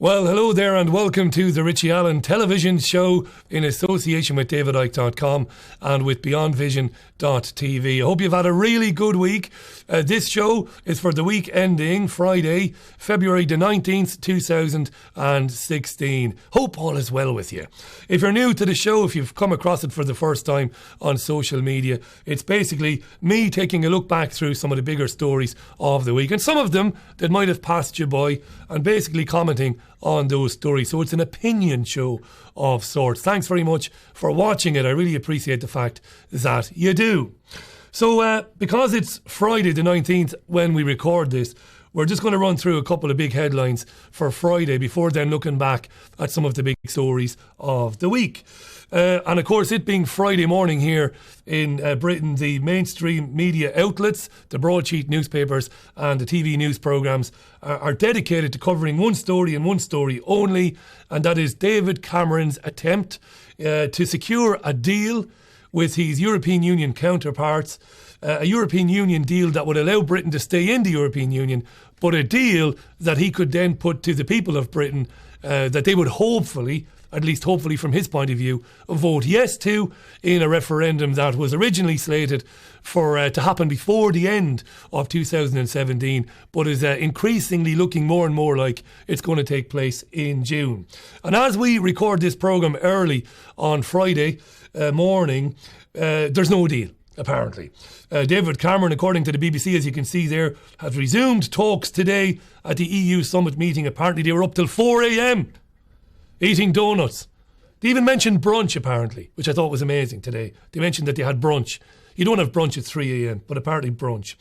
Well, hello there and welcome to the Richie Allen Television Show in association with davidicke.com and with beyondvision.tv. I hope you've had a really good week. This show is for the week ending Friday, February the 19th, 2016. Hope all is well with you. If you're new to the show, if you've come across it for the first time on social media, it's basically me taking a look back through some of the bigger stories of the week and some of them that might have passed you by and basically commenting on those stories. So it's an opinion show of sorts. Thanks very much for watching it. I really appreciate the fact that you do. So because it's Friday the 19th when we record this, we're just going to run through a couple of big headlines for Friday before then looking back at some of the big stories of the week. And of course, it being Friday morning here in Britain, the mainstream media outlets, the broadsheet newspapers and the TV news programmes are dedicated to covering one story and one story only, and that is David Cameron's attempt to secure a deal with his European Union counterparts, a European Union deal that would allow Britain to stay in the European Union, but a deal that he could then put to the people of Britain that they would hopefully, at least hopefully from his point of view, vote yes to in a referendum that was originally slated for to happen before the end of 2017, but is increasingly looking more and more like it's going to take place in June. And as we record this programme early on Friday morning, there's no deal, apparently. David Cameron, according to the BBC, as you can see there, has resumed talks today at the EU summit meeting. Apparently they were up till 4 a.m. eating donuts. They even mentioned brunch, apparently, which I thought was amazing today. They mentioned that they had brunch. You don't have brunch at 3 a.m, but apparently brunch.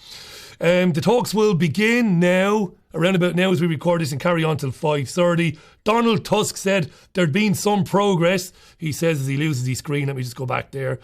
The talks will begin now, around about now as we record this, and carry on till 5:30. Donald Tusk said there'd been some progress. He says as he loses his screen. Let me just go back there.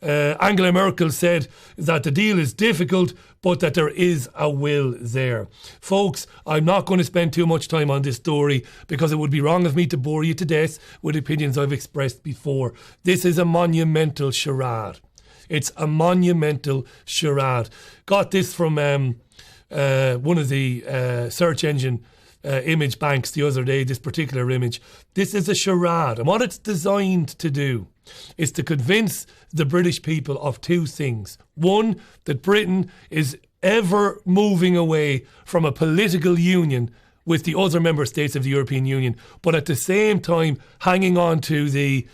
Angela Merkel said that the deal is difficult, but that there is a will there. Folks, I'm not going to spend too much time on this story because it would be wrong of me to bore you to death with opinions I've expressed before. This is a monumental charade. It's a monumental charade. Got this from one of the search engine image banks the other day, this particular image. This is a charade, and what it's designed to do is to convince the British people of two things. One, that Britain is ever moving away from a political union with the other member states of the European Union, but at the same time hanging on to the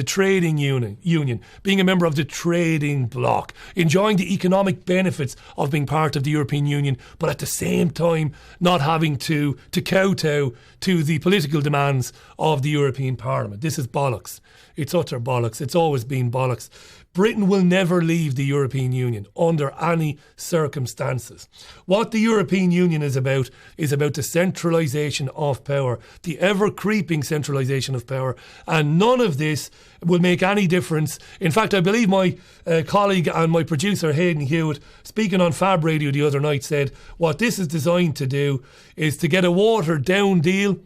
trading union, being a member of the trading bloc, enjoying the economic benefits of being part of the European Union, but at the same time not having to kowtow to the political demands of the European Parliament. This is bollocks. It's utter bollocks. It's always been bollocks. Britain will never leave the European Union under any circumstances. What the European Union is about the centralisation of power, the ever-creeping centralisation of power, and none of this will make any difference. In fact, I believe my colleague and my producer, Hayden Hewitt, speaking on Fab Radio the other night, said what this is designed to do is to get a watered-down deal,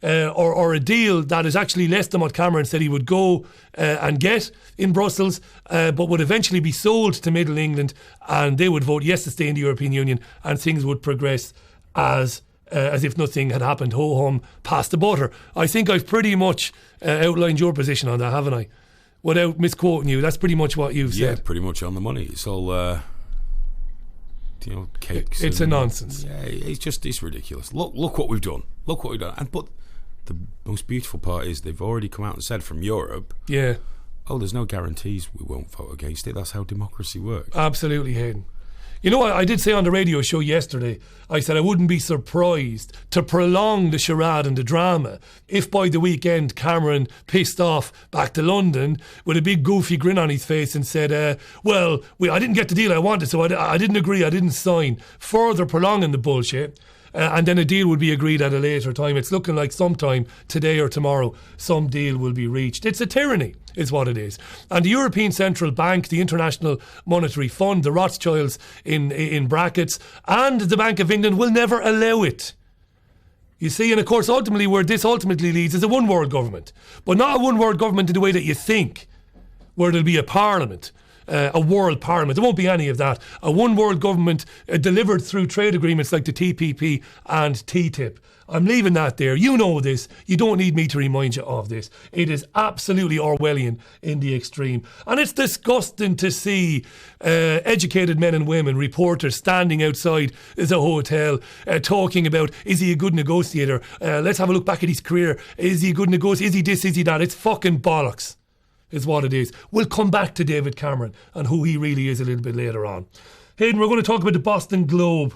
or a deal that is actually less than what Cameron said he would go and get in Brussels, but would eventually be sold to Middle England, and they would vote yes to stay in the European Union, and things would progress as if nothing had happened, ho-hum, past the butter. I think I've pretty much outlined your position on that, haven't I? Without misquoting you, that's pretty much what you've said. Yeah, pretty much on the money. It's all... cakes. It's a nonsense. Yeah, it's ridiculous. Look what we've done. Look what we've done. But the most beautiful part is they've already come out and said from Europe, yeah, oh, there's no guarantees we won't vote against it. That's how democracy works. Absolutely, Hayden. You know, I did say on the radio show yesterday, I said I wouldn't be surprised to prolong the charade and the drama if by the weekend Cameron pissed off back to London with a big goofy grin on his face and said, I didn't get the deal I wanted, so I didn't agree, I didn't sign. Further prolonging the bullshit. And then a deal would be agreed at a later time. It's looking like sometime today or tomorrow some deal will be reached. It's a tyranny, is what it is. And the European Central Bank, the International Monetary Fund, the Rothschilds in brackets, and the Bank of England will never allow it. You see, and of course ultimately where this ultimately leads is a one world government. But not a one world government in the way that you think, where there'll be a parliament a world parliament. There won't be any of that. A one world government delivered through trade agreements like the TPP and TTIP. I'm leaving that there. You know this. You don't need me to remind you of this. It is absolutely Orwellian in the extreme. And it's disgusting to see educated men and women, reporters, standing outside the hotel talking about, is he a good negotiator? Let's have a look back at his career. Is he a good negotiator? Is he this? Is he that? It's fucking bollocks, is what it is. We'll come back to David Cameron and who he really is a little bit later on. Hayden, we're going to talk about the Boston Globe.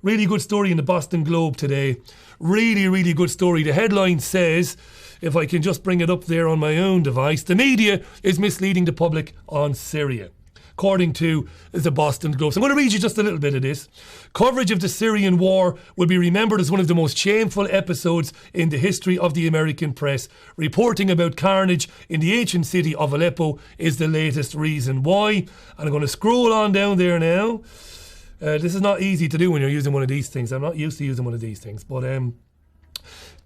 Really good story in the Boston Globe today. Really, really good story. The headline says, if I can just bring it up there on my own device, the media is misleading the public on Syria, according to the Boston Globe. So I'm going to read you just a little bit of this. Coverage of the Syrian war will be remembered as one of the most shameful episodes in the history of the American press. Reporting about carnage in the ancient city of Aleppo is the latest reason why. And I'm going to scroll on down there now. This is not easy to do when you're using one of these things. I'm not used to using one of these things. But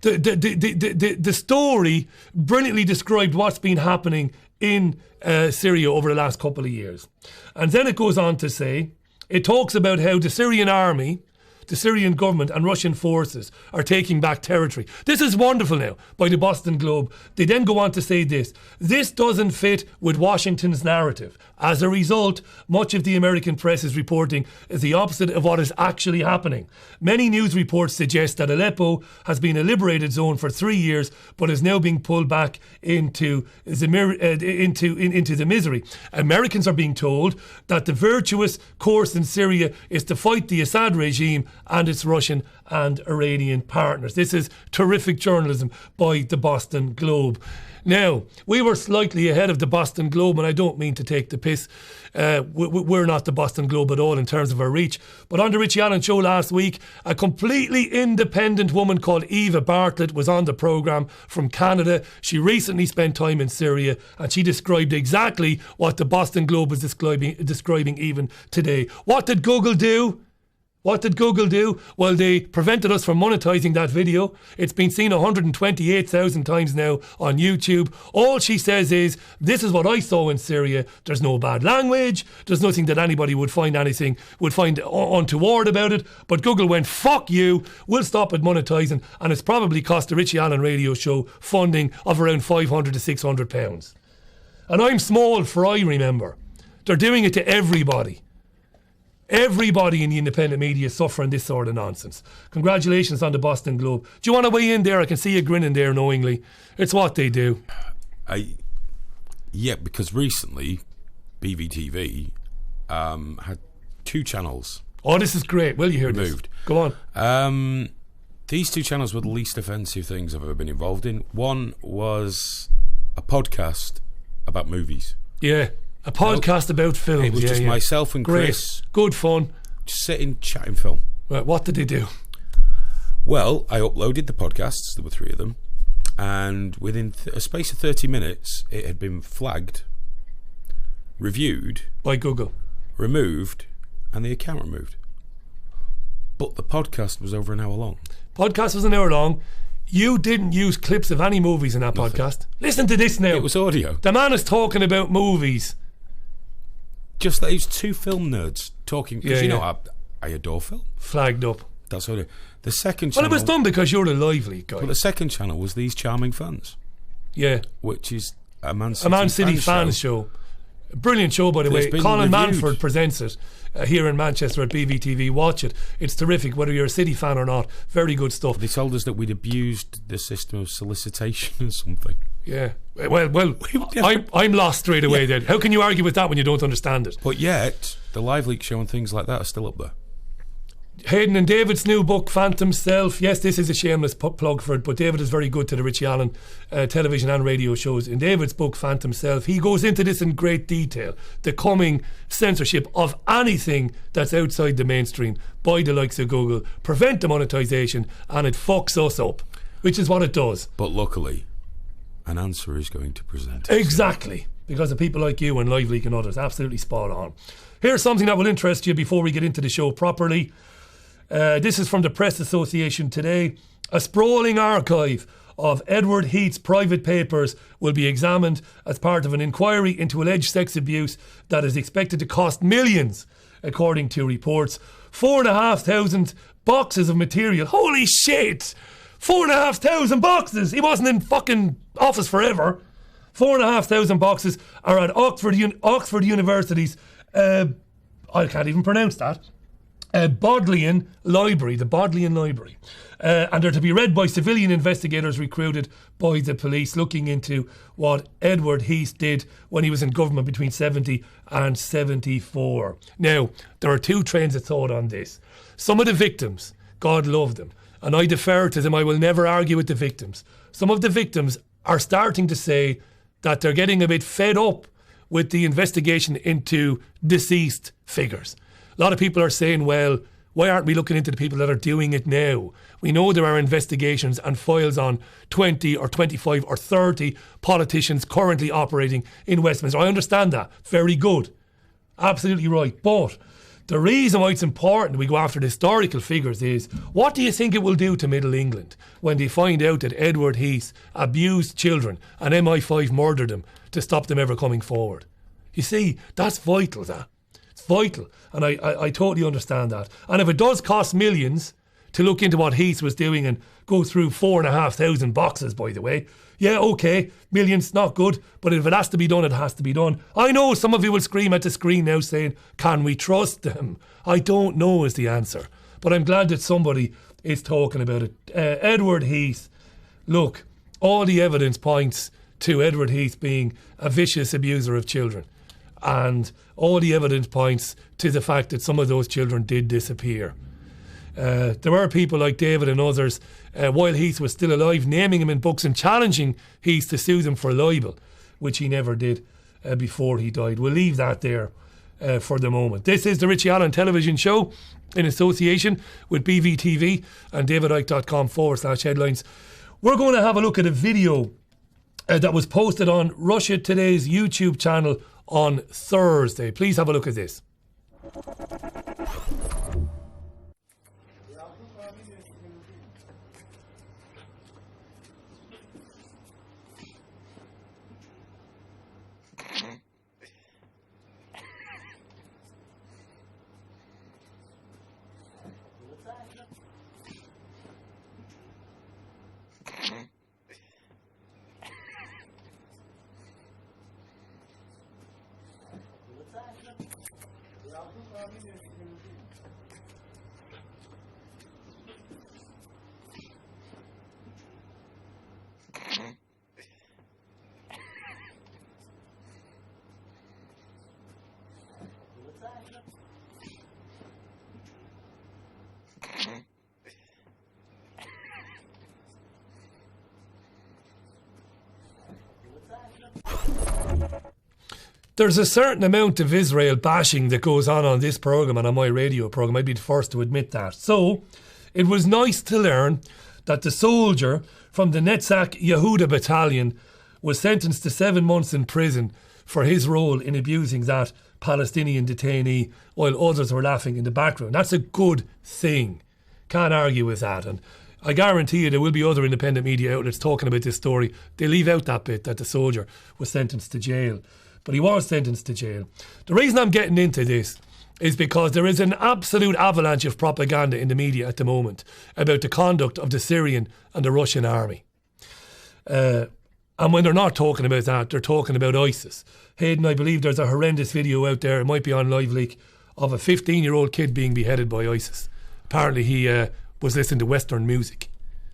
the story brilliantly described what's been happening in Syria over the last couple of years. And then it goes on to say, it talks about how the Syrian army, the Syrian government and Russian forces are taking back territory. This is wonderful now by the Boston Globe. They then go on to say this. This doesn't fit with Washington's narrative. As a result, much of the American press is reporting is the opposite of what is actually happening. Many news reports suggest that Aleppo has been a liberated zone for 3 years, but is now being pulled back into the misery. Americans are being told that the virtuous course in Syria is to fight the Assad regime and its Russian and Iranian partners. This is terrific journalism by the Boston Globe. Now, we were slightly ahead of the Boston Globe, and I don't mean to take the piss. We're not the Boston Globe at all in terms of our reach. But on the Richie Allen Show last week, a completely independent woman called Eva Bartlett was on the programme from Canada. She recently spent time in Syria, and she described exactly what the Boston Globe is describing even today. What did Google do? What did Google do? Well, they prevented us from monetizing that video. It's been seen 128,000 times now on YouTube. All she says is, this is what I saw in Syria. There's no bad language. There's nothing that anybody would find untoward about it. But Google went, fuck you. We'll stop it monetizing. And it's probably cost the Richie Allen radio show funding of around £500 to £600. And I'm small fry, remember. They're doing it to everybody. Everybody in the independent media is suffering this sort of nonsense. Congratulations on the Boston Globe. Do you want to weigh in there? I can see you grinning there knowingly. It's what they do. Yeah, because recently BVTV had 2 channels. Oh, this is great. Will you hear removed. This? Go on. These 2 channels were the least offensive things I've ever been involved in. One was a podcast about movies. Yeah. A podcast about films. It was just myself and Great. Chris. Good fun. Just sitting, chatting film. Right, what did they do? Well, I uploaded the podcasts. There were 3 of them. And within a space of 30 minutes, it had been flagged, reviewed. By Google. Removed, and the account removed. But the podcast was over an hour long. Podcast was an hour long. You didn't use clips of any movies in that podcast. Listen to this now. It was audio. The man is talking about movies. Just that it was 2 film nerds talking. Because I adore film. Flagged up. That's what it. The second channel. Well, it was done because you're a lively guy. But the second channel was These Charming Fans. Yeah. Which is a Man City fans show. A brilliant show, by the way. Colin Manford presents it here in Manchester at BVTV. Watch it. It's terrific, whether you're a City fan or not. Very good stuff. They told us that we'd abused the system of solicitation or something. Yeah. Well, I'm lost straight away then. How can you argue with that when you don't understand it? But yet, the Live Leak show and things like that are still up there. Hayden and David's new book, Phantom Self. Yes, this is a shameless plug for it, but David is very good to the Richie Allen television and radio shows. In David's book, Phantom Self, he goes into this in great detail. The coming censorship of anything that's outside the mainstream by the likes of Google, prevent the monetisation, and it fucks us up, which is what it does. But luckily, an answer is going to present. Exactly, because of people like you and Live Leak and others. Absolutely spot on. Here's something that will interest you before we get into the show properly. This is from the Press Association today. A sprawling archive of Edward Heath's private papers will be examined as part of an inquiry into alleged sex abuse that is expected to cost millions, according to reports. 4,500 boxes of material. Holy shit! 4,500 boxes! He wasn't in fucking office forever. 4,500 boxes are at Oxford University's, I can't even pronounce that, Bodleian Library, the Bodleian Library. And they're to be read by civilian investigators recruited by the police looking into what Edward Heath did when he was in government between 70 and 74. Now, there are two trains of thought on this. Some of the victims, God love them, and I defer to them, I will never argue with the victims. Some of the victims are starting to say that they're getting a bit fed up with the investigation into deceased figures. A lot of people are saying, well, why aren't we looking into the people that are doing it now? We know there are investigations and files on 20 or 25 or 30 politicians currently operating in Westminster. I understand that. Very good. Absolutely right. But the reason why it's important we go after the historical figures is, what do you think it will do to Middle England when they find out that Edward Heath abused children and MI5 murdered them to stop them ever coming forward? You see, that's vital, that. It's vital. And I totally understand that. And if it does cost millions to look into what Heath was doing and go through 4,500 boxes, by the way, yeah, okay, millions, not good, but if it has to be done, it has to be done. I know some of you will scream at the screen now saying, can we trust them? I don't know is the answer. But I'm glad that somebody is talking about it. Edward Heath, look, all the evidence points to Edward Heath being a vicious abuser of children. And all the evidence points to the fact that some of those children did disappear. There were people like David and others, while Heath was still alive, naming him in books and challenging Heath to sue them for libel, which he never did before he died. We'll leave that there for the moment. This is the Richie Allen Television Show in association with BVTV and davidicke.com/headlines. We're going to have a look at a video that was posted on Russia Today's YouTube channel on Thursday. Please have a look at this. There's a certain amount of Israel bashing that goes on this programme and on my radio programme. I'd be the first to admit that. So, it was nice to learn that the soldier from the Netzach Yehuda battalion was sentenced to 7 months in prison for his role in abusing that Palestinian detainee while others were laughing in the background. That's a good thing. Can't argue with that. And I guarantee you there will be other independent media outlets talking about this story. They leave out that bit that the soldier was sentenced to jail. But he was sentenced to jail. The reason I'm getting into this is because there is an absolute avalanche of propaganda in the media at the moment about the conduct of the Syrian and the Russian army. And when they're not talking about that, they're talking about ISIS. Hayden, I believe there's a horrendous video out there, it might be on Live Leak, of a 15-year-old kid being beheaded by ISIS. Apparently he was listening to Western music.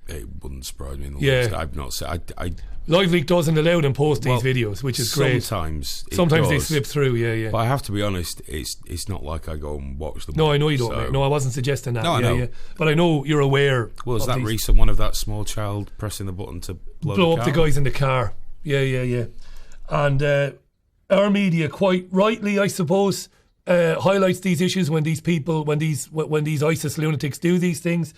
It wouldn't surprise me in the least. I've not said. Live Leak doesn't allow them post these videos, which is great. Sometimes they slip through, yeah. But I have to be honest, it's not like I go and watch them. No, I know you don't. So. No, I wasn't suggesting that. No, I know. Yeah. But I know you're aware. Well, is that recent one of that small child pressing the button to blow up the guys in the car? Yeah. And our media, quite rightly, I suppose, highlights these issues when these people, when these ISIS lunatics do these things.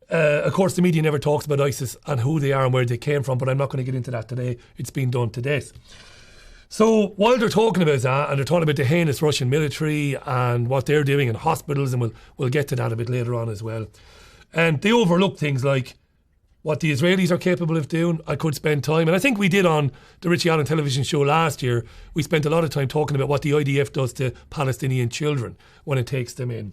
Of course, the media never talks about ISIS and who they are and where they came from, but I'm not going to get into that today. It's been done to death. So while they're talking about that, and they're talking about the heinous Russian military and what they're doing in hospitals, and we'll get to that a bit later on as well, and they overlook things like what the Israelis are capable of doing. I could spend time, and I think we did on the Richie Allen television show last year, we spent a lot of time talking about what the IDF does to Palestinian children when it takes them in.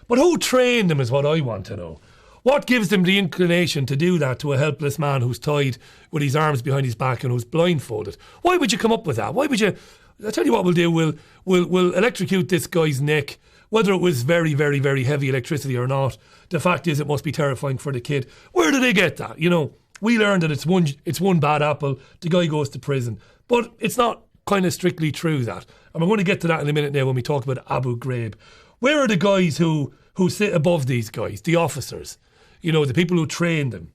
But who trained them is what I want to know. What gives them the inclination to do that to a helpless man who's tied with his arms behind his back and who's blindfolded? Why would you come up with that? Why would you... I'll tell you what we'll do. We'll electrocute this guy's neck, whether it was very, very, very heavy electricity or not. The fact is, it must be terrifying for the kid. Where do they get that? You know, we learned that it's one bad apple, the guy goes to prison. But it's not kind of strictly true, that. And we're going to get to that in a minute now when we talk about Abu Ghraib. Where are the guys who sit above these guys, the officers? You know, the people who train them.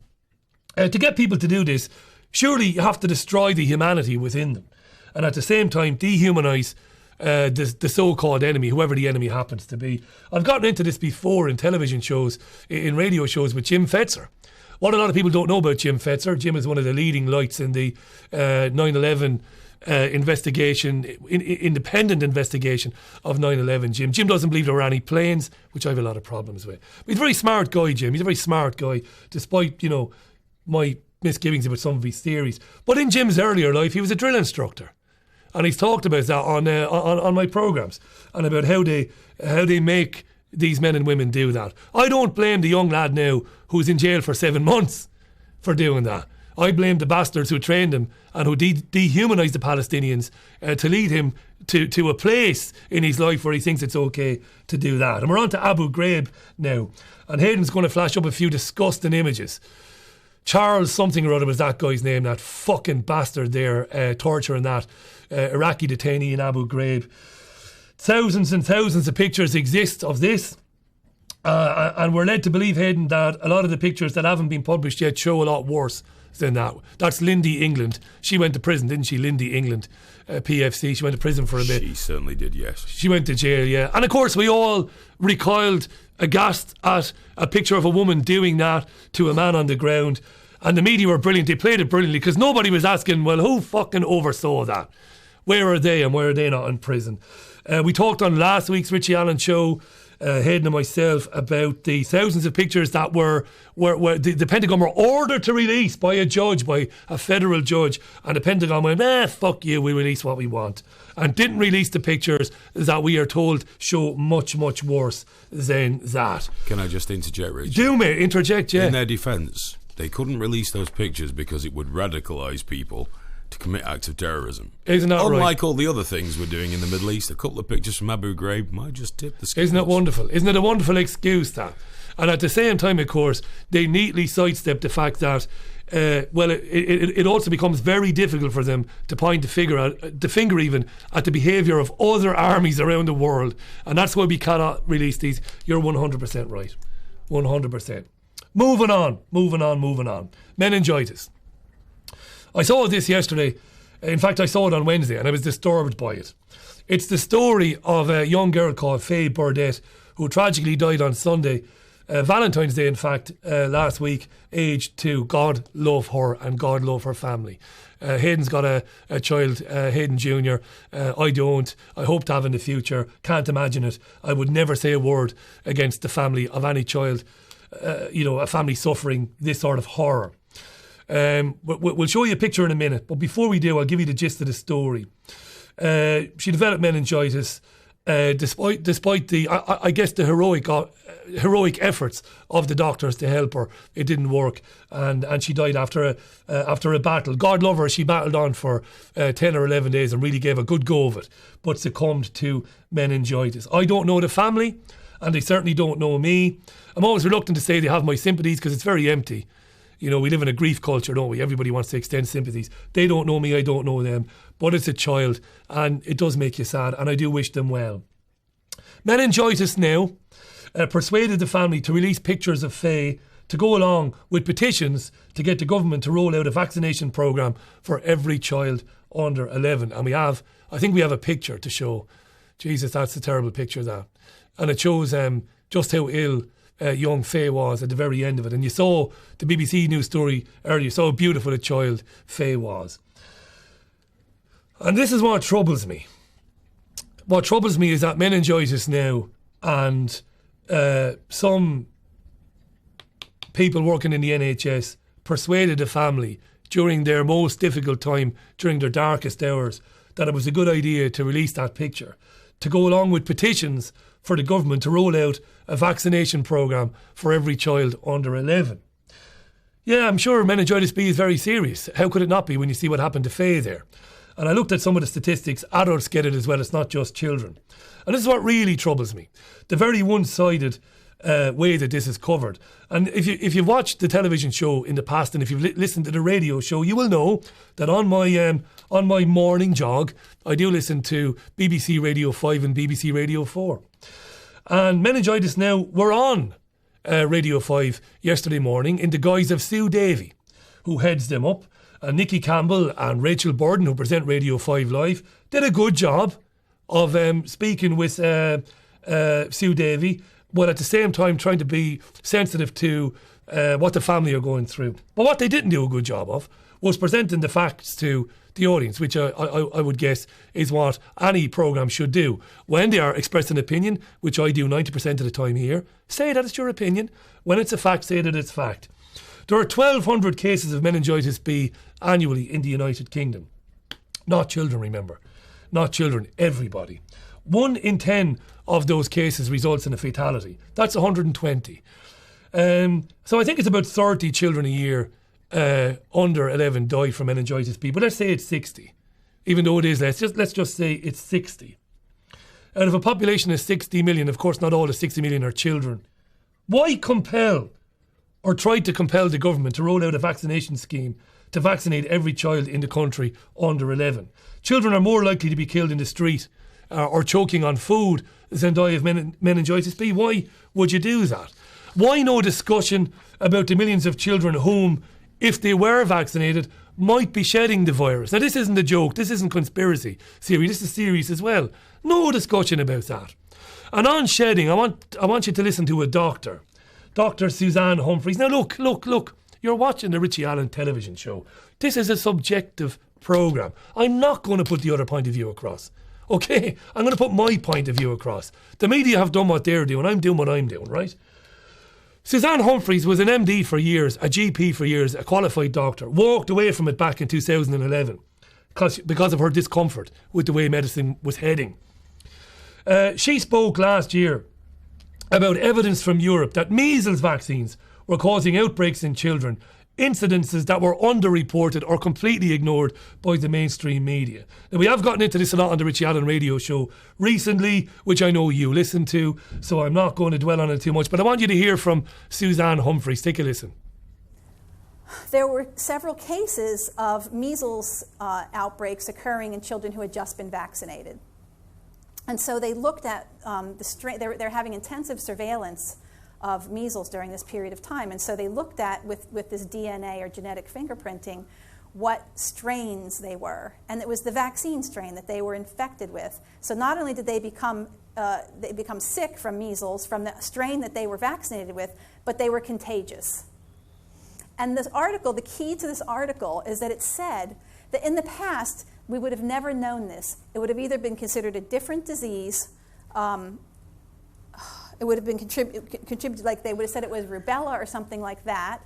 To get people to do this, surely you have to destroy the humanity within them. And at the same time, dehumanise the so-called enemy, whoever the enemy happens to be. I've gotten into this before in television shows, in radio shows with Jim Fetzer. What a lot of people don't know about Jim Fetzer, Jim is one of the leading lights in the 9/11 investigation, independent investigation of 9/11. Jim doesn't believe there were any planes, which I have a lot of problems with. But he's a very smart guy, Jim. He's a very smart guy, despite, you know, my misgivings about some of his theories. But in Jim's earlier life, he was a drill instructor. And he's talked about that on my programmes, and about how they make these men and women do that. I don't blame the young lad now who's in jail for 7 months for doing that. I blame the bastards who trained him and who dehumanised the Palestinians to lead him to a place in his life where he thinks it's okay to do that. And we're on to Abu Ghraib now. And Hayden's going to flash up a few disgusting images. Charles something or other was that guy's name, that fucking bastard there, torturing that Iraqi detainee in Abu Ghraib. Thousands and thousands of pictures exist of this, and we're led to believe, Hayden, that a lot of the pictures that haven't been published yet show a lot worse than that. That's Lindy England. She went to prison, didn't she? Lindy England, PFC. She went to prison for a bit. She certainly did, yes. She went to jail, yeah. And of course, we all recoiled aghast at a picture of a woman doing that to a man on the ground. And the media were brilliant. They played it brilliantly because nobody was asking, well, who fucking oversaw that? Where are they and where are they not in prison? We talked on last week's Richie Allen show, Hayden and myself, about the thousands of pictures that were the Pentagon were ordered to release by a judge, by a federal judge, and the Pentagon went, fuck you, we release what we want, and didn't release the pictures that we are told show much, much worse than that. Can I just interject, Richie? Do, mate, interject, yeah. In their defence, they couldn't release those pictures because it would radicalise people to commit acts of terrorism. Isn't that right? Unlike all the other things we're doing in the Middle East, a couple of pictures from Abu Ghraib might just tip the scales. Isn't it wonderful? Isn't it a wonderful excuse, that? And at the same time, of course, they neatly sidestep the fact that it also becomes very difficult for them to point the finger even at the behaviour of other armies around the world. And that's why we cannot release these. You're 100% right. 100%. Moving on. Meningitis. I saw this yesterday. In fact, I saw it on Wednesday and I was disturbed by it. It's the story of a young girl called Faye Burdett who tragically died on Sunday, Valentine's Day, in fact, last week, aged 2. God love her and God love her family. Hayden's got a child, Hayden Jr. I don't. I hope to have in the future. Can't imagine it. I would never say a word against the family of any child, a family suffering this sort of horror. We'll show you a picture in a minute, but before we do, I'll give you the gist of the story. She developed meningitis, despite the I guess the heroic efforts of the doctors to help her. It didn't work, and she died after a battle. God love her, she battled on for 10 or 11 days and really gave a good go of it, but succumbed to meningitis. I don't know the family, and they certainly don't know me. I'm always reluctant to say they have my sympathies because it's very empty. You know, we live in a grief culture, don't we? Everybody wants to extend sympathies. They don't know me, I don't know them. But it's a child, and it does make you sad, and I do wish them well. Meningitis now persuaded the family to release pictures of Faye to go along with petitions to get the government to roll out a vaccination programme for every child under 11. And I think we have a picture to show. Jesus, that's a terrible picture, that. And it shows just how ill young Faye was at the very end of it. And you saw the BBC News story earlier, you saw how beautiful a child Faye was. And this is what troubles me. What troubles me is that meningitis now, and some people working in the NHS persuaded the family during their most difficult time, during their darkest hours, that it was a good idea to release that picture, to go along with petitions for the government to roll out a vaccination programme for every child under 11. Yeah, I'm sure meningitis B is very serious. How could it not be when you see what happened to Faye there? And I looked at some of the statistics. Adults get it as well. It's not just children. And this is what really troubles me. The very one-sided way that this is covered. And if you've watched the television show in the past, and if you've listened to the radio show, you will know that on my morning jog, I do listen to BBC Radio 5 and BBC Radio 4. And Meningitis Now were on Radio 5 yesterday morning in the guise of Sue Davey, who heads them up. And Nikki Campbell and Rachel Burden, who present Radio 5 Live, did a good job of speaking with Sue Davey, while at the same time trying to be sensitive to what the family are going through. But what they didn't do a good job of was presenting the facts to the audience, which I would guess is what any programme should do. When they are expressing an opinion, which I do 90% of the time here, say that it's your opinion. When it's a fact, say that it's fact. There are 1,200 cases of meningitis B annually in the United Kingdom. Not children, remember. Not children, everybody. 1 in 10 of those cases results in a fatality. That's 120. So I think it's about 30 children a year under 11 die from meningitis B. But let's say it's 60. Even though it is less, let's just say it's 60. Out of a population of 60 million, of course not all the 60 million are children. Why compel or try to compel the government to roll out a vaccination scheme to vaccinate every child in the country under 11? Children are more likely to be killed in the street or choking on food than die of meningitis B. Why would you do that? Why no discussion about the millions of children whom, if they were vaccinated, might be shedding the virus? Now, this isn't a joke. This isn't conspiracy theory. This is serious as well. No discussion about that. And on shedding, I want you to listen to a doctor, Dr. Suzanne Humphreys. Now, look. You're watching the Richie Allen television show. This is a subjective programme. I'm not going to put the other point of view across. Okay? I'm going to put my point of view across. The media have done what they're doing. I'm doing what I'm doing, right? Suzanne Humphreys was an MD for years, a GP for years, a qualified doctor. Walked away from it back in 2011 because of her discomfort with the way medicine was heading. She spoke last year about evidence from Europe that measles vaccines were causing outbreaks in children, incidences that were underreported or completely ignored by the mainstream media. Now, we have gotten into this a lot on the Richie Allen radio show recently, which I know you listen to, so I'm not going to dwell on it too much, but I want you to hear from Suzanne Humphreys. Take a listen. There were several cases of measles outbreaks occurring in children who had just been vaccinated. And so they looked at the strain. They're having intensive surveillance of measles during this period of time. And so they looked at, with this DNA or genetic fingerprinting, what strains they were. And it was the vaccine strain that they were infected with. So not only did they become sick from measles, from the strain that they were vaccinated with, but they were contagious. And this article, the key to this article is that it said that in the past, we would have never known this. It would have either been considered a different disease, it would have been contributed, like they would have said it was rubella or something like that,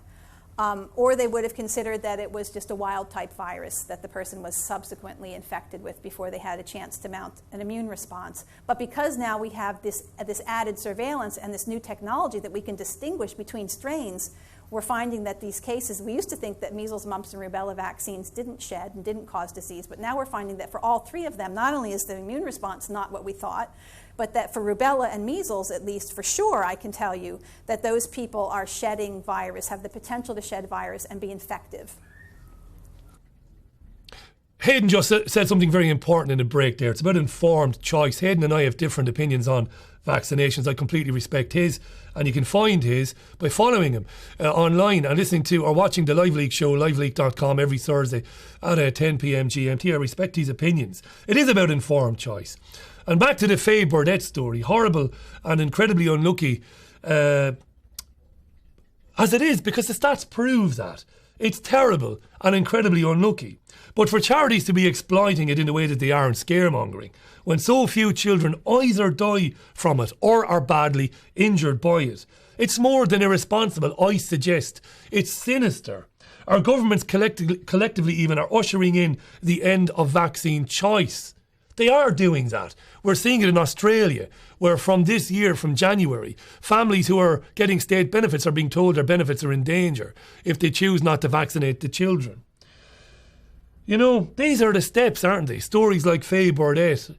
or they would have considered that it was just a wild-type virus that the person was subsequently infected with before they had a chance to mount an immune response. But because now we have this added surveillance and this new technology that we can distinguish between strains, we're finding that these cases, we used to think that measles, mumps, and rubella vaccines didn't shed and didn't cause disease, but now we're finding that for all three of them, not only is the immune response not what we thought, but that for rubella and measles, at least for sure, I can tell you that those people are shedding virus, have the potential to shed virus and be infective. Hayden just said something very important in the break there. It's about informed choice. Hayden and I have different opinions on vaccinations. I completely respect his, and you can find his by following him online and listening to or watching the Live Leak show, liveleak.com, every Thursday at 10 p.m. GMT. I respect his opinions. It is about informed choice. And back to the Faye Burdett story, horrible and incredibly unlucky as it is, because the stats prove that. It's terrible and incredibly unlucky. But for charities to be exploiting it in the way that they are and scaremongering, when so few children either die from it or are badly injured by it, it's more than irresponsible, I suggest. It's sinister. Our governments collectively even are ushering in the end of vaccine choice. They are doing that. We're seeing it in Australia, where from this year, from January, families who are getting state benefits are being told their benefits are in danger if they choose not to vaccinate the children. You know, these are the steps, aren't they? Stories like Faye Burdett.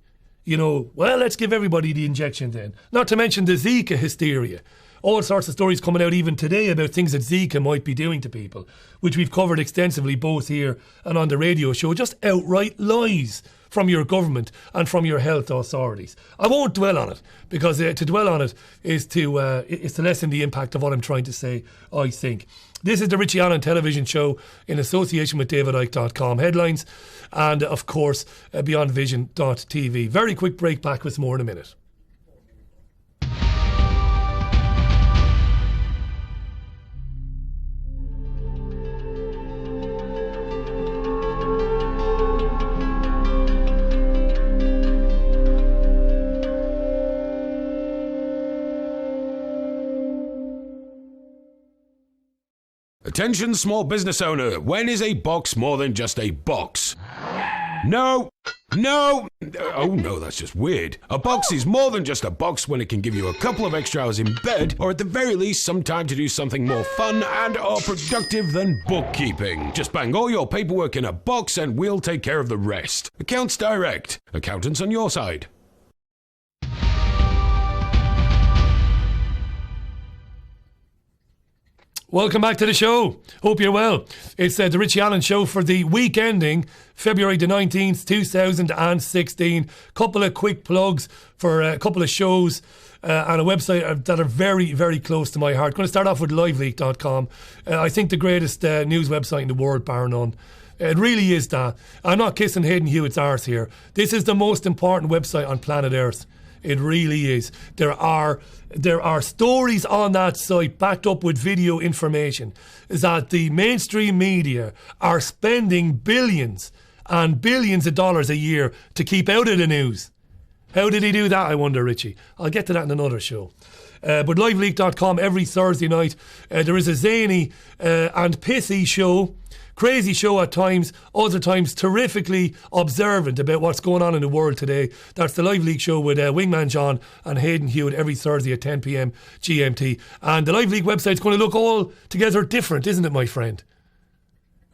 You know, well, let's give everybody the injection then. Not to mention the Zika hysteria. All sorts of stories coming out even today about things that Zika might be doing to people, which we've covered extensively both here and on the radio show. Just outright lies from your government and from your health authorities. I won't dwell on it, because to dwell on it is to lessen the impact of what I'm trying to say, I think. This is the Richie Allen Television Show in association with DavidIcke.com headlines and, of course, BeyondVision.tv. Very quick break, back with more in a minute. Attention small business owner, when is a box more than just a box? No. Oh no, that's just weird. A box is more than just a box when it can give you a couple of extra hours in bed, or at the very least some time to do something more fun and or productive than bookkeeping. Just bang all your paperwork in a box and we'll take care of the rest. Accounts Direct. Accountants on your side. Welcome back to the show. Hope you're well. It's the Richie Allen Show for the week ending February the 19th, 2016. Couple of quick plugs for a couple of shows and a website that are very, very close to my heart. Going to start off with liveleak.com. I think the greatest news website in the world, bar none. It really is that. I'm not kissing Hayden Hewitt's arse here. This is the most important website on planet Earth. It really is. There are stories on that site backed up with video information that the mainstream media are spending billions and billions of dollars a year to keep out of the news. How did he do that, I wonder, Richie? I'll get to that in another show. But liveleak.com every Thursday night, there is a zany and pithy show. Crazy show at times, other times terrifically observant about what's going on in the world today. That's the Live League show with Wingman John and Hayden Hewitt every Thursday at 10 p.m. GMT. And the Live League website's going to look all together different, isn't it, my friend?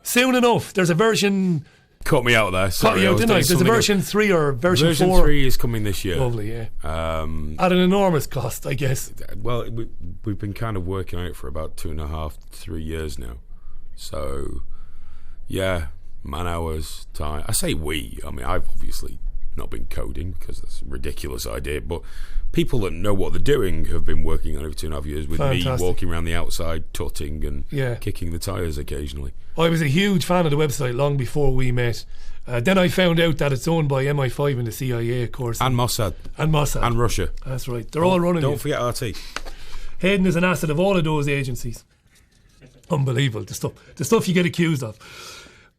Soon enough, there's a version... Cut me out there. Sorry, cut you out, didn't I? There's a version 3 or version 4. Version 3 is coming this year. Lovely, yeah. At an enormous cost, I guess. Well, we've been kind of working on it for about 2.5, 3 years now. So... yeah, man hours, time. I say we. I mean, I've obviously not been coding because that's a ridiculous idea, but people that know what they're doing have been working on it for 2.5 years with Fantastic. Me walking around the outside, tutting and kicking the tyres occasionally. I was a huge fan of the website long before we met. Then I found out that it's owned by MI5 and the CIA, of course. And Mossad. And Russia. That's right. They're all running Don't it. forget RT. Hayden is an asset of all of those agencies. Unbelievable, the stuff you get accused of.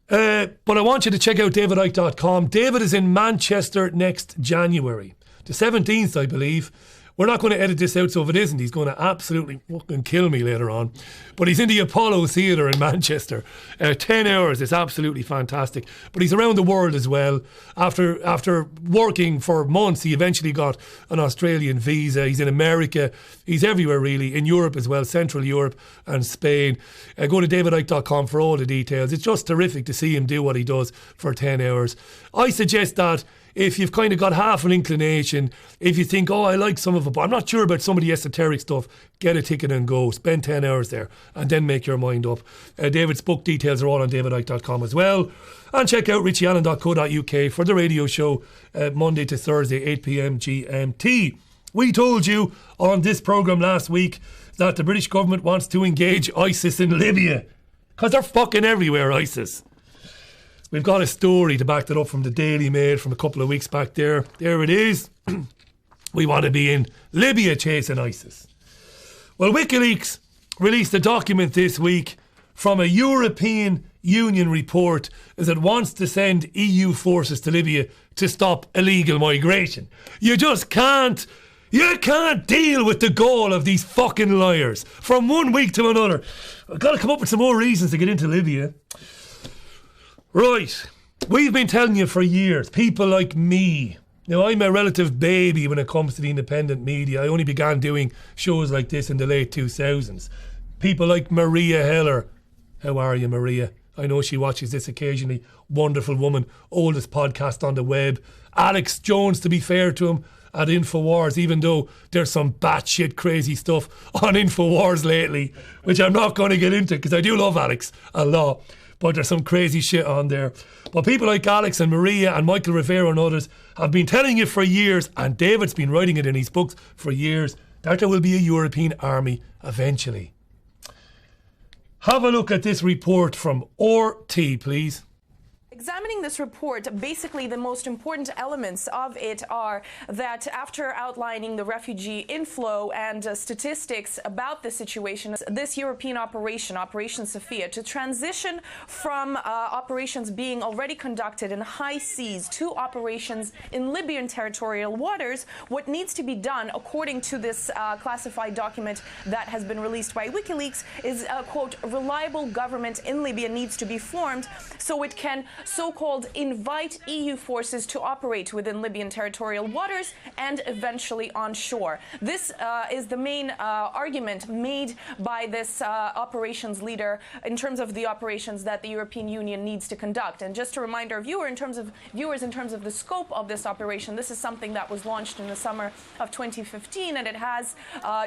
But I want you to check out DavidIcke.com. David is in Manchester next January, the 17th, I believe. We're not going to edit this out, so if it isn't, he's going to absolutely fucking kill me later on. But he's in the Apollo Theatre in Manchester. 10 hours, it's absolutely fantastic. But he's around the world as well. After working for months, he eventually got an Australian visa. He's in America. He's everywhere, really. In Europe as well, Central Europe and Spain. Go to davidicke.com for all the details. It's just terrific to see him do what he does for 10 hours. I suggest that if you've kind of got half an inclination, if you think, I like some of it, but I'm not sure about some of the esoteric stuff, get a ticket and go. Spend 10 hours there and then make your mind up. David's book details are all on davidicke.com as well. And check out richieallen.co.uk for the radio show Monday to Thursday, 8 p.m. GMT. We told you on this programme last week that the British government wants to engage ISIS in Libya. Because they're fucking everywhere, ISIS. We've got a story to back that up from the Daily Mail from a couple of weeks back there. There it is. We want to be in Libya chasing ISIS. Well, WikiLeaks released a document this week from a European Union report as it wants to send EU forces to Libya to stop illegal migration. You just can't You can't deal with the goal of these fucking liars from one week to another. I've got to come up with some more reasons to get into Libya. Right. We've been telling you for years, people like me. Now, I'm a relative baby when it comes to the independent media. I only began doing shows like this in the late 2000s. People like Maria Heller. How are you, Maria? I know she watches this occasionally. Wonderful woman. Oldest podcast on the web. Alex Jones, to be fair to him, at InfoWars, even though there's some batshit crazy stuff on InfoWars lately, which I'm not going to get into because I do love Alex a lot, but there's some crazy shit on there. But people like Alex and Maria and Michael Rivera and others have been telling you for years, and David's been writing it in his books for years, that there will be a European army eventually. Have a look at this report from RT, please. Examining this report, basically the most important elements of it are that after outlining the refugee inflow and statistics about the situation, this European operation, Operation Sophia, to transition from operations being already conducted in high seas to operations in Libyan territorial waters, what needs to be done, according to this classified document that has been released by WikiLeaks, is, quote, reliable government in Libya needs to be formed so it can so-called invite EU forces to operate within Libyan territorial waters and eventually on shore. This is the main argument made by this operations leader in terms of the operations that the European Union needs to conduct. And just to remind our viewers, in terms of the scope of this operation, this is something that was launched in the summer of 2015, and it has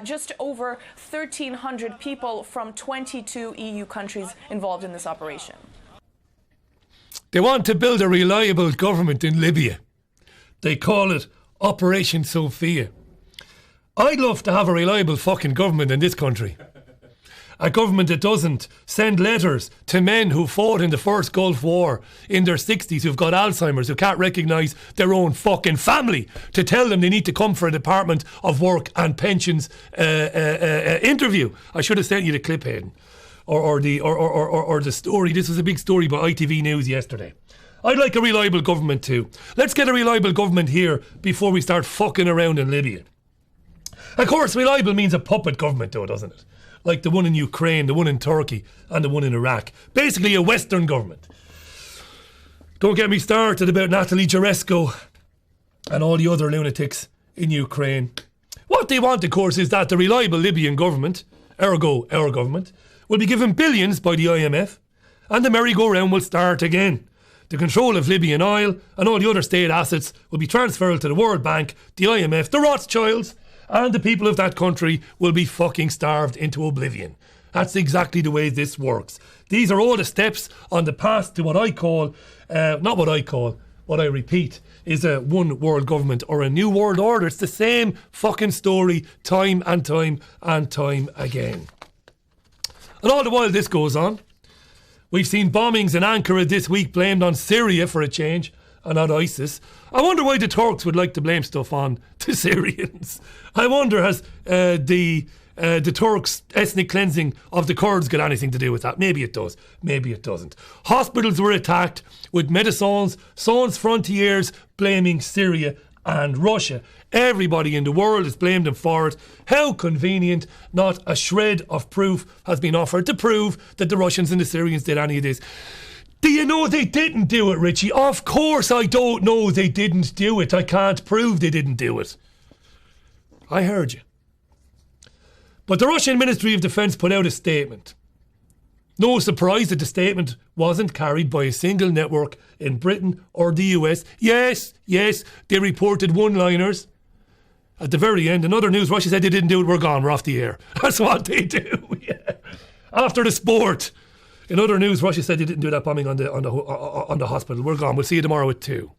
just over 1,300 people from 22 EU countries involved in this operation. They want to build a reliable government in Libya. They call it Operation Sophia. I'd love to have a reliable fucking government in this country. A government that doesn't send letters to men who fought in the first Gulf War in their 60s, who've got Alzheimer's, who can't recognise their own fucking family, to tell them they need to come for a Department of Work and Pensions interview. I should have sent you the clip, Hayden. Or the story. This was a big story by ITV News yesterday. I'd like a reliable government too. Let's get a reliable government here before we start fucking around in Libya. Of course, reliable means a puppet government though, doesn't it? Like the one in Ukraine, the one in Turkey, and the one in Iraq. Basically a Western government. Don't get me started about Natalie Jaresko and all the other lunatics in Ukraine. What they want, of course, is that the reliable Libyan government, ergo our government, will be given billions by the IMF, and the merry-go-round will start again. The control of Libyan oil and all the other state assets will be transferred to the World Bank, the IMF, the Rothschilds, and the people of that country will be fucking starved into oblivion. That's exactly the way this works. These are all the steps on the path to what I call, what I repeat, is a one world government or a new world order. It's the same fucking story time and time and time again. And all the while this goes on, we've seen bombings in Ankara this week blamed on Syria for a change and not ISIS. I wonder why the Turks would like to blame stuff on the Syrians. I wonder, has the Turks' ethnic cleansing of the Kurds got anything to do with that? Maybe it does, maybe it doesn't. Hospitals were attacked with Médecins Sans Frontières blaming Syria and Russia. Everybody in the world has blamed them for it. How convenient. Not a shred of proof has been offered to prove that the Russians and the Syrians did any of this. Do you know they didn't do it, Richie? Of course I don't know they didn't do it. I can't prove they didn't do it. I heard you. But the Russian Ministry of Defence put out a statement. No surprise that the statement wasn't carried by a single network in Britain or the US. Yes, they reported one-liners. At the very end, in other news, Russia said they didn't do it, we're gone, we're off the air. That's what they do, yeah. After the sport. In other news, Russia said they didn't do that bombing on the hospital. We're gone, we'll see you tomorrow at 2.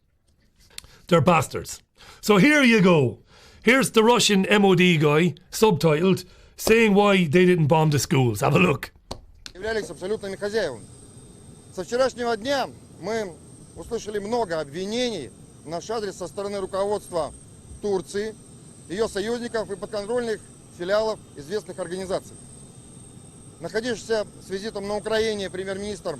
They're bastards. So here you go. Here's the Russian MOD guy, subtitled, saying why they didn't bomb the schools. Have a look. Являлись абсолютными хозяевами. Со вчерашнего дня мы услышали много обвинений в наш адрес со стороны руководства Турции, ее союзников и подконтрольных филиалов известных организаций. Находившийся с визитом на Украине премьер-министр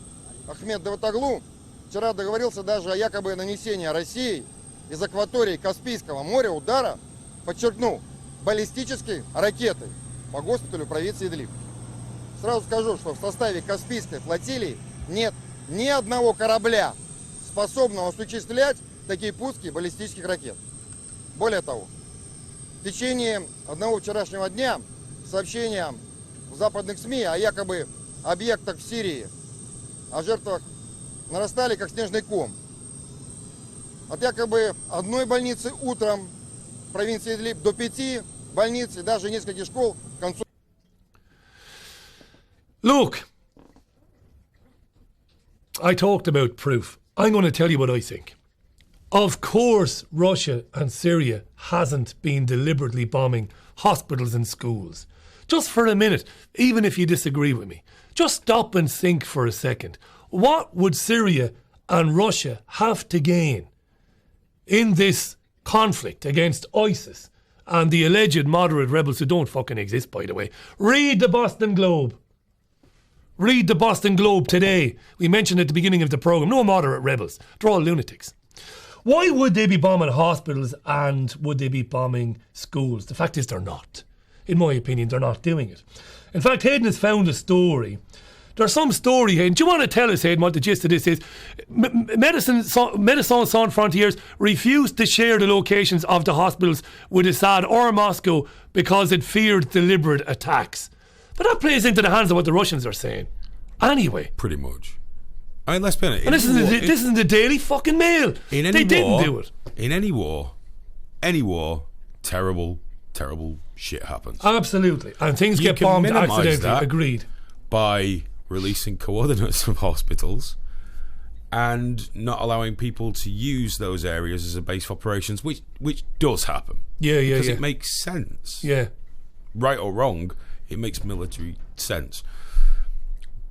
Ахмед Давутоглу вчера договорился даже о якобы нанесении России из акватории Каспийского моря удара, подчеркну, баллистической ракетой по госпиталю провинции Идлиб. Сразу скажу, что в составе Каспийской флотилии нет ни одного корабля, способного осуществлять такие пуски баллистических ракет. Более того, в течение одного вчерашнего дня сообщения в западных СМИ о якобы объектах в Сирии, о жертвах нарастали как снежный ком. От якобы одной больницы утром в провинции Идлиб до 5 больниц и даже нескольких школ к концу. Look, I talked about proof. I'm going to tell you what I think. Of course, Russia and Syria hasn't been deliberately bombing hospitals and schools. Just for a minute, even if you disagree with me, just stop and think for a second. What would Syria and Russia have to gain in this conflict against ISIS and the alleged moderate rebels who don't fucking exist, by the way? Read the Boston Globe. Read the Boston Globe today. We mentioned at the beginning of the programme, no moderate rebels. They're all lunatics. Why would they be bombing hospitals and would they be bombing schools? The fact is they're not. In my opinion, they're not doing it. In fact, Hayden has found a story. There's some story, Hayden. Do you want to tell us, Hayden, what the gist of this is? Médecins Sans Frontières refused to share the locations of the hospitals with Assad or Moscow because it feared deliberate attacks. But that plays into the hands of what the Russians are saying. Anyway. Pretty much. I mean, let's be honest. And this isn't the Daily fucking Mail. They didn't do it. In any war, terrible shit happens. Absolutely. And things get bombed accidentally. Agreed. By releasing coordinates of hospitals and not allowing people to use those areas as a base of operations, which does happen. Yeah. Because it makes sense. Yeah. Right or wrong, it makes military sense.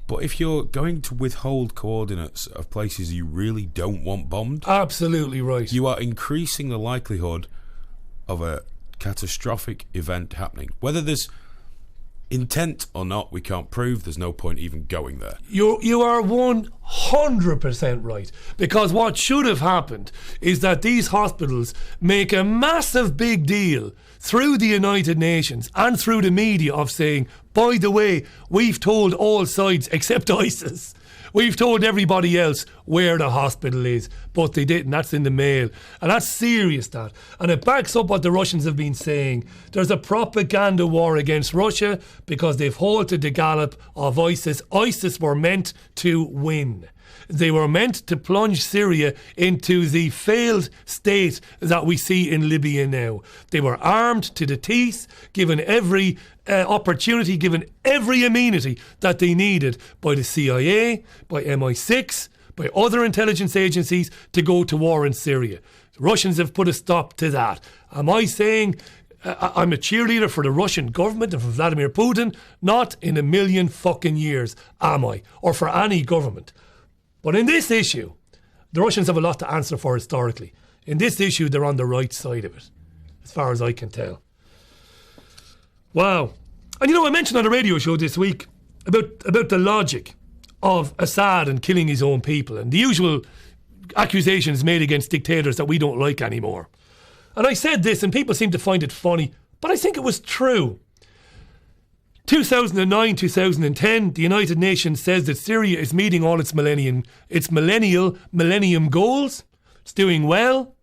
But if you're going to withhold coordinates of places you really don't want bombed... Absolutely right. You are increasing the likelihood of a catastrophic event happening. Whether there's intent or not, we can't prove. There's no point even going there. You are 100% right. Because what should have happened is that these hospitals make a massive big deal through the United Nations and through the media of saying, by the way, we've told all sides except ISIS. We've told everybody else where the hospital is, but they didn't. That's in the Mail. And that's serious, that. And it backs up what the Russians have been saying. There's a propaganda war against Russia because they've halted the gallop of ISIS. ISIS were meant to win. They were meant to plunge Syria into the failed state that we see in Libya now. They were armed to the teeth, given every opportunity, given every amenity that they needed by the CIA, by MI6, by other intelligence agencies to go to war in Syria. The Russians have put a stop to that. Am I saying I'm a cheerleader for the Russian government and for Vladimir Putin? Not in a million fucking years, am I? Or for any government. But in this issue, the Russians have a lot to answer for historically. In this issue, they're on the right side of it, as far as I can tell. Wow. And I mentioned on the radio show this week about the logic of Assad and killing his own people and the usual accusations made against dictators that we don't like anymore. And I said this and people seem to find it funny, but I think it was true. 2009, 2010, the United Nations says that Syria is meeting all its millennium goals. It's doing well.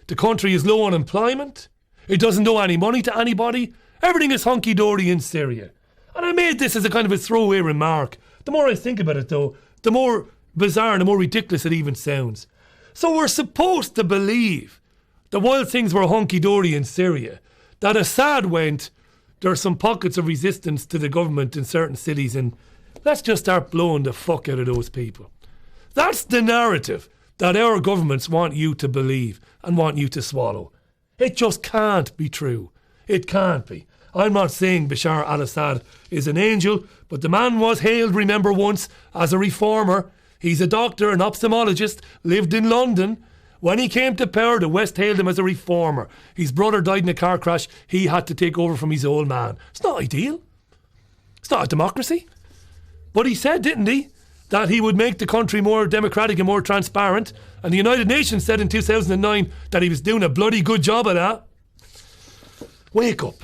The country is low on employment. It doesn't owe any money to anybody. Everything is hunky-dory in Syria. And I made this as a kind of a throwaway remark. The more I think about it, though, the more bizarre and the more ridiculous it even sounds. So we're supposed to believe that while things were hunky-dory in Syria, that Assad went, there are some pockets of resistance to the government in certain cities and let's just start blowing the fuck out of those people. That's the narrative that our governments want you to believe and want you to swallow. It just can't be true. It can't be. I'm not saying Bashar al-Assad is an angel, but the man was hailed, remember, once as a reformer. He's a doctor, an ophthalmologist, lived in London. When he came to power, the West hailed him as a reformer. His brother died in a car crash. He had to take over from his old man. It's not ideal. It's not a democracy. But he said, didn't he, that he would make the country more democratic and more transparent. And the United Nations said in 2009 that he was doing a bloody good job of that. Wake up.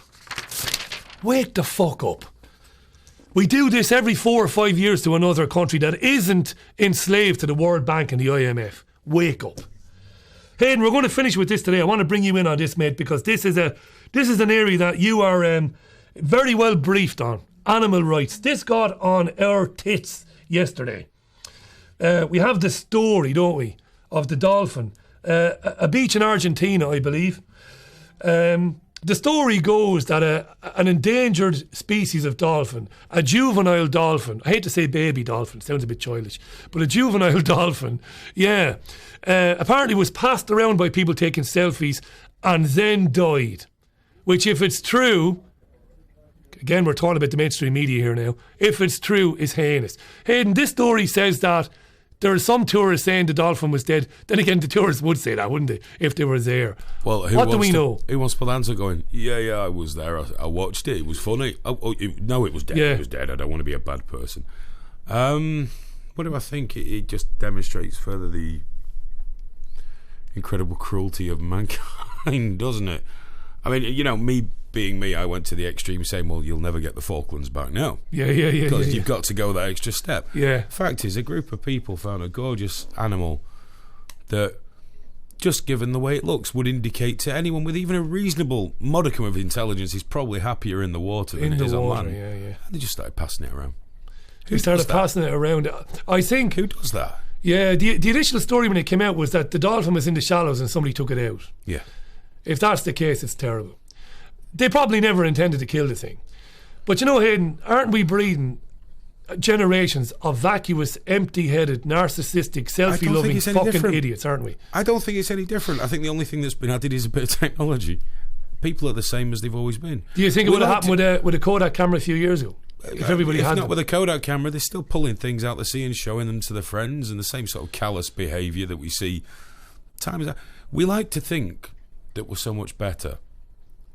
Wake the fuck up. We do this every 4 or 5 years to another country that isn't enslaved to the World Bank and the IMF. Wake up. Hayden, we're going to finish with this today. I want to bring you in on this, mate, because this is an area that you are very well briefed on. Animal rights. This got on our tits yesterday. We have the story, don't we, of the dolphin. A beach in Argentina, I believe. The story goes that an endangered species of dolphin, a juvenile dolphin, I hate to say baby dolphin, sounds a bit childish, but a juvenile dolphin, apparently was passed around by people taking selfies and then died. Which, if it's true, again, we're talking about the mainstream media here now, if it's true, is heinous. Hayden, this story says that there are some tourists saying the dolphin was dead. Then again, the tourists would say that, wouldn't they, if they were there? Well, what do we know? Who wants to put the answer going, yeah, I was there, I watched it, it was funny. No, it was dead, It was dead, I don't want to be a bad person. What do I think? It just demonstrates further the incredible cruelty of mankind, doesn't it? I mean, me being me, I went to the extreme saying, well, you'll never get the Falklands back now. Yeah. Because you've got to go that extra step. Yeah. Fact is, a group of people found a gorgeous animal that, just given the way it looks, would indicate to anyone with even a reasonable modicum of intelligence is probably happier in the water than it is on land. Yeah. And they just started passing it around. Who started passing it around? I think... Who does that? Yeah, the initial story when it came out was that the dolphin was in the shallows and somebody took it out. Yeah. If that's the case, it's terrible. They probably never intended to kill the thing. But you know, Hayden, aren't we breeding generations of vacuous, empty-headed, narcissistic, selfie-loving fucking idiots, aren't we? I don't think it's any different. I think the only thing that's been added is a bit of technology. People are the same as they've always been. Do you think it would have happened with a Kodak camera a few years ago? If everybody had not them? With a Kodak camera, they're still pulling things out the sea and showing them to their friends, and the same sort of callous behaviour that we see. We like to think that we're so much better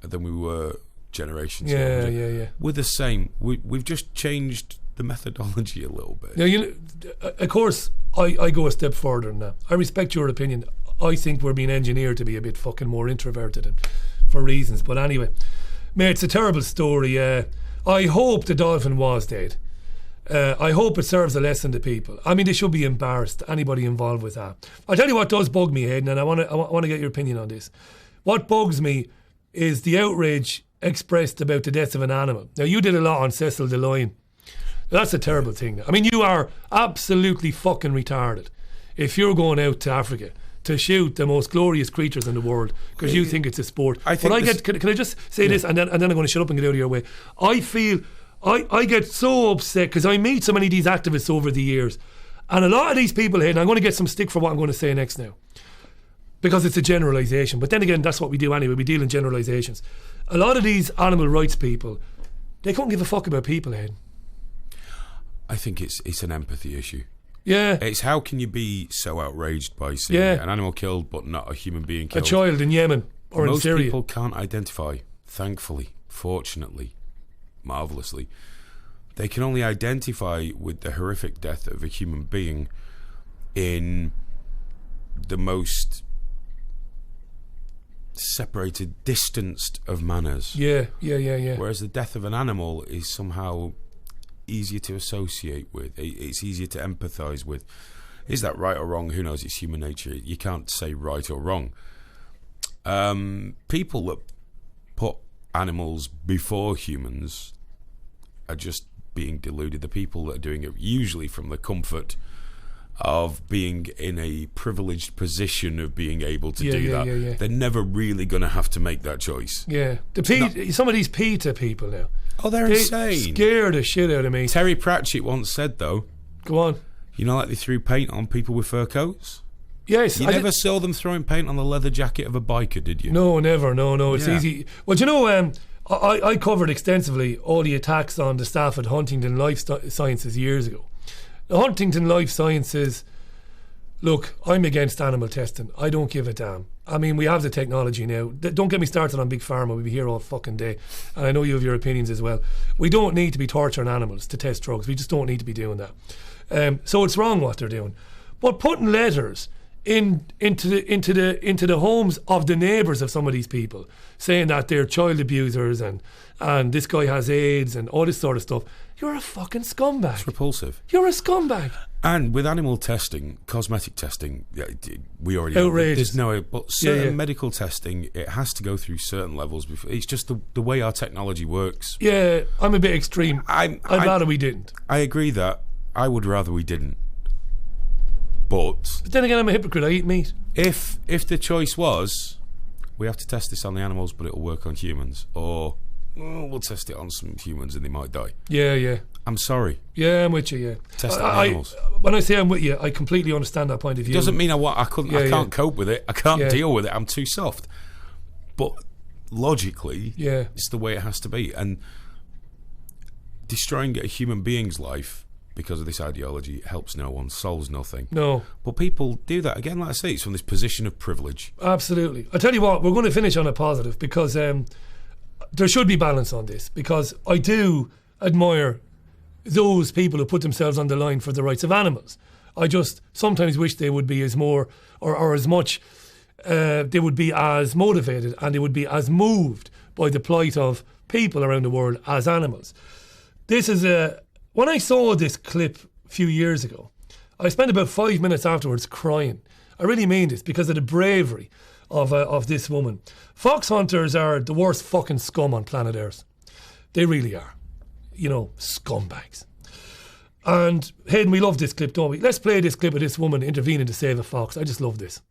than we were generations ago. Yeah. We're the same. We've just changed the methodology a little bit. Now, of course, I go a step further than that. I respect your opinion. I think we're being engineered to be a bit fucking more introverted and for reasons. But anyway, mate, it's a terrible story. I hope the dolphin was dead. I hope it serves a lesson to people. I mean, they should be embarrassed, anybody involved with that. I'll tell you what does bug me, Hayden, and I want to get your opinion on this. What bugs me is the outrage expressed about the deaths of an animal. Now, you did a lot on Cecil the lion. That's a terrible thing. I mean, you are absolutely fucking retarded if you're going out to Africa to shoot the most glorious creatures in the world because you think it's a sport. Can I just say this and then I'm going to shut up and get out of your way. I feel I get so upset because I meet so many of these activists over the years, and a lot of these people here, and I'm going to get some stick for what I'm going to say next now because it's a generalisation, but then again, that's what we do anyway. We deal in generalisations. A lot of these animal rights people, they couldn't give a fuck about people, Hayden. I think it's an empathy issue. Yeah. It's how can you be so outraged by seeing an animal killed but not a human being killed? A child in Yemen or in Syria. Most people can't identify, thankfully, fortunately, marvellously. They can only identify with the horrific death of a human being in the most separated, distanced of manners. Yeah. Whereas the death of an animal is somehow easier to associate with. It's easier to empathise with. Is that right or wrong? Who knows? It's human nature. You can't say right or wrong. People that put animals before humans are just being deluded. The people that are doing it usually from the comfort of being in a privileged position of being able to do that. Yeah. They're never really going to have to make that choice. Yeah. Some of these PETA people now. Oh, they're insane. Scare the shit out of me. Terry Pratchett once said, though. Go on. You know, like they threw paint on people with fur coats? Yes. You never saw them throwing paint on the leather jacket of a biker, did you? No, never. No. It's easy. Well, do you know, I covered extensively all the attacks on the staff at Huntington Life Sciences years ago. The Huntington Life Sciences, look, I'm against animal testing. I don't give a damn. I mean, we have the technology now. Don't get me started on Big Pharma. We'll be here all fucking day. And I know you have your opinions as well. We don't need to be torturing animals to test drugs. We just don't need to be doing that. So it's wrong what they're doing. But putting letters into the homes of the neighbours of some of these people, saying that they're child abusers and this guy has AIDS and all this sort of stuff. You're a fucking scumbag. It's repulsive. You're a scumbag. And with animal testing, cosmetic testing, we already outrageous. But certain medical testing, it has to go through certain levels before. It's just the way our technology works. Yeah, I'm a bit extreme. I'd rather we didn't. I agree that I would rather we didn't. But then again, I'm a hypocrite. I eat meat. If the choice was, we have to test this on the animals, but it'll work on humans, or we'll test it on some humans and they might die. Yeah. I'm sorry. Yeah, I'm with you. Yeah. Test it on animals. When I say I'm with you, I completely understand that point of view. It doesn't mean I can't cope with it. I can't deal with it. I'm too soft. But logically, it's the way it has to be. And destroying a human being's life because of this ideology helps no one, solves nothing. No. But people do that. Again, like I say, it's from this position of privilege. Absolutely. I tell you what, we're going to finish on a positive because there should be balance on this, because I do admire those people who put themselves on the line for the rights of animals. I just sometimes wish they would be as more or as much they would be as motivated and they would be as moved by the plight of people around the world as animals. This is when I saw this clip a few years ago, I spent about 5 minutes afterwards crying. I really mean this, because of the bravery of this woman. Fox hunters are the worst fucking scum on planet Earth. They really are. You know, scumbags. And Hayden, we love this clip, don't we? Let's play this clip of this woman intervening to save a fox. I just love this.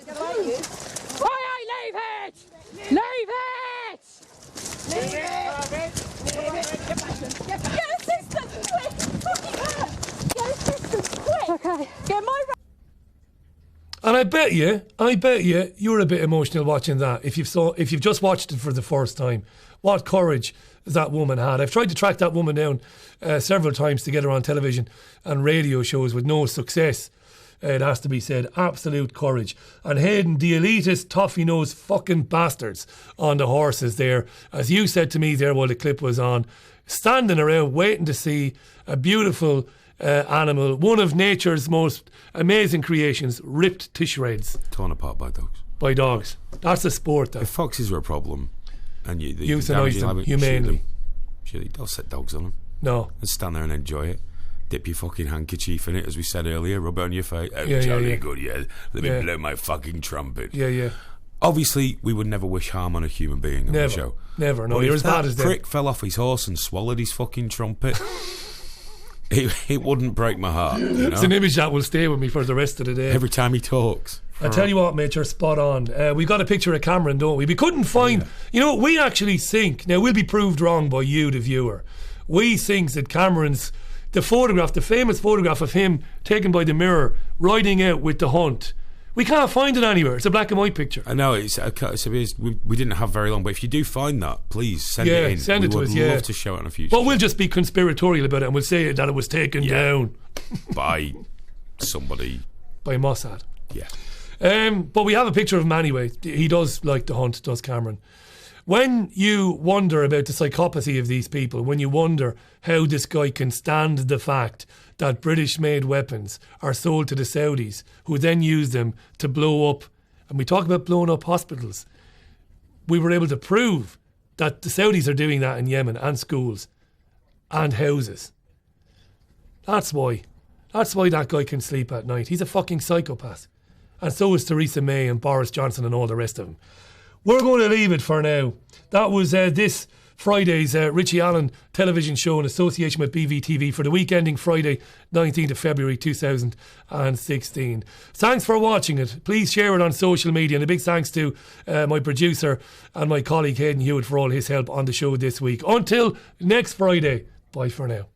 Leave it! Leave it! Leave it! Leave it! Get assistance, quick! Get assistance, quick! Okay. Get my... And I bet you were a bit emotional watching that. If you've just watched it for the first time, what courage that woman had. I've tried to track that woman down several times to get her on television and radio shows with no success. It has to be said, absolute courage. And Hayden, the elitist, toffee-nosed fucking bastards on the horses there, as you said to me there while the clip was on, standing around waiting to see a beautiful animal, one of nature's most amazing creations, ripped to shreds. Torn apart by dogs. By dogs. That's a sport, though. If foxes are a problem and you euthanize them humanely, surely don't set dogs on them. No. And stand there and enjoy it. Dip your fucking handkerchief in it, as we said earlier, rub it on your face. Oh, Yeah, jolly yeah. good, yeah. Let me blow my fucking trumpet. Yeah. Obviously, we would never wish harm on a human being on the show. Never. No, But you're if as bad that as them. prick fell off his horse and swallowed his fucking trumpet, it wouldn't break my heart. You know? It's an image that will stay with me for the rest of the day. Every time he talks. I tell you what, mate, you're spot on. We got a picture of Cameron, don't we? We couldn't find... You know, we actually think... Now, we'll be proved wrong by you, the viewer. We think that Cameron's... The photograph, the famous photograph of him taken by the Mirror, riding out with the hunt. We can't find it anywhere. It's a black and white picture. I know, we didn't have very long, but if you do find that, please send it in. Send it to us, We would love to show it on a future But show. we'll just be conspiratorial about it and we'll say that it was taken down by somebody. by Mossad. Yeah. But we have a picture of him anyway. He does like the hunt, does Cameron. When you wonder about the psychopathy of these people, when you wonder how this guy can stand the fact that British-made weapons are sold to the Saudis, who then use them to blow up, and we talk about blowing up hospitals, we were able to prove that the Saudis are doing that in Yemen, and schools, and houses. That's why. That's why that guy can sleep at night. He's a fucking psychopath. And so is Theresa May and Boris Johnson and all the rest of them. We're going to leave it for now. That was this Friday's Richie Allen television show in association with BVTV for the week ending Friday, 19th of February 2016. Thanks for watching it. Please share it on social media. And a big thanks to my producer and my colleague Hayden Hewitt for all his help on the show this week. Until next Friday, bye for now.